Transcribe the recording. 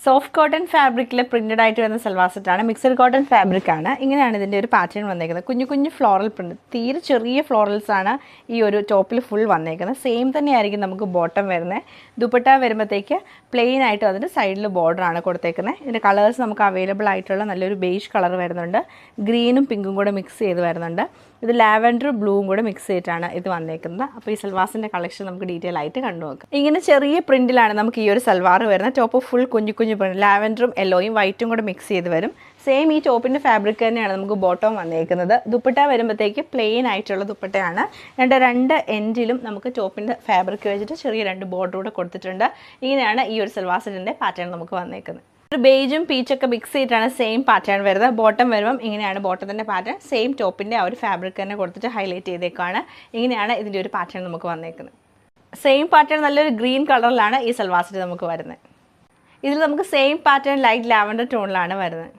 Soft cotton ഫാബ്രിക്കിൽ printed ആയിട്ട് വരുന്ന സൽവാർ സെറ്റാണ്. മിക്സഡ് കോട്ടൺ ഫാബ്രിക് ആണ്. ഇങ്ങനെയാണ് ഇതിൻ്റെ ഒരു പാറ്റേൺ വന്നേക്കുന്നത്. കുഞ്ഞു കുഞ്ഞു ഫ്ലോറൽ പ്രിൻറ്റ്, തീരെ ചെറിയ ഫ്ലോറൽസ് ആണ് ഈ ഒരു ടോപ്പിൽ ഫുൾ വന്നേക്കുന്നത്. സെയിം തന്നെയായിരിക്കും നമുക്ക് ബോട്ടം വരുന്നത്. ദുപ്പട്ട വരുമ്പോഴത്തേക്ക് പ്ലെയിൻ ആയിട്ട് അതിൻ്റെ സൈഡിൽ ബോർഡറാണ് കൊടുത്തേക്കുന്നത്. ഇതിൻ്റെ കളേഴ്സ് നമുക്ക് അവൈലബിൾ ആയിട്ടുള്ള നല്ലൊരു ബേജ് കളർ വരുന്നുണ്ട്, ഗ്രീനും പിങ്കും കൂടെ മിക്സ് ചെയ്ത് വരുന്നുണ്ട്. ഇത് ലാവൻഡർ ബ്ലൂവും കൂടെ മിക്സ് ചെയ്തിട്ടാണ് ഇത് വന്നേക്കുന്നത്. അപ്പോൾ ഈ സൽവാസിൻ്റെ കളക്ഷൻ നമുക്ക് ഡീറ്റെയിൽ ആയിട്ട് കണ്ടു നോക്കാം. ഇങ്ങനെ ചെറിയ പ്രിൻറ്റിലാണ് നമുക്ക് ഈ ഒരു സൽവാർ വരുന്നത്. ടോപ്പ് ഫുൾ കുഞ്ഞു കുഞ്ഞു പ്രിൻറ്റ്, ലാവൻഡറും യെല്ലോയും വൈറ്റും കൂടെ മിക്സ് ചെയ്ത് വരും. സെയിം ഈ ടോപ്പിൻ്റെ ഫാബ്രിക് തന്നെയാണ് നമുക്ക് ബോട്ടം വന്നേക്കുന്നത്. ദുപ്പട്ട വരുമ്പോഴത്തേക്ക് പ്ലെയിൻ ആയിട്ടുള്ള ദുപ്പട്ടയാണ്. രണ്ട് എൻഡിലും നമുക്ക് ടോപ്പിൻ്റെ ഫാബ്രിക് വെച്ചിട്ട് ചെറിയ 2 ബോർഡർ കൂടെ കൊടുത്തിട്ടുണ്ട്. ഇങ്ങനെയാണ് ഈ ഒരു സൽവാസിൻ്റെ പാറ്റേൺ നമുക്ക് വന്നേക്കുന്നത്. ഒരു ബേജും പീച്ചൊക്കെ മിക്സ് ചെയ്തിട്ടാണ് സെയിം പാറ്റേൺ വരുന്നത്. ബോട്ടം വരുമ്പം ഇങ്ങനെയാണ് ബോട്ടത്തിൻ്റെ പാറ്റേൺ. സെയിം ടോപ്പിൻ്റെ ആ ഒരു ഫാബ്രിക് തന്നെ കൊടുത്തിട്ട് ഹൈലൈറ്റ് ചെയ്തേക്കാണ്. ഇങ്ങനെയാണ് ഇതിൻ്റെ ഒരു പാറ്റേൺ നമുക്ക് വന്നേക്കുന്നത്. സെയിം പാറ്റേൺ നല്ലൊരു ഗ്രീൻ കളറിലാണ് ഈ സൽവാസിൽ നമുക്ക് വരുന്നത്. ഇതിൽ നമുക്ക് സെയിം പാറ്റേൺ ലൈറ്റ് ലാവൻഡർ ടോണിലാണ് വരുന്നത്.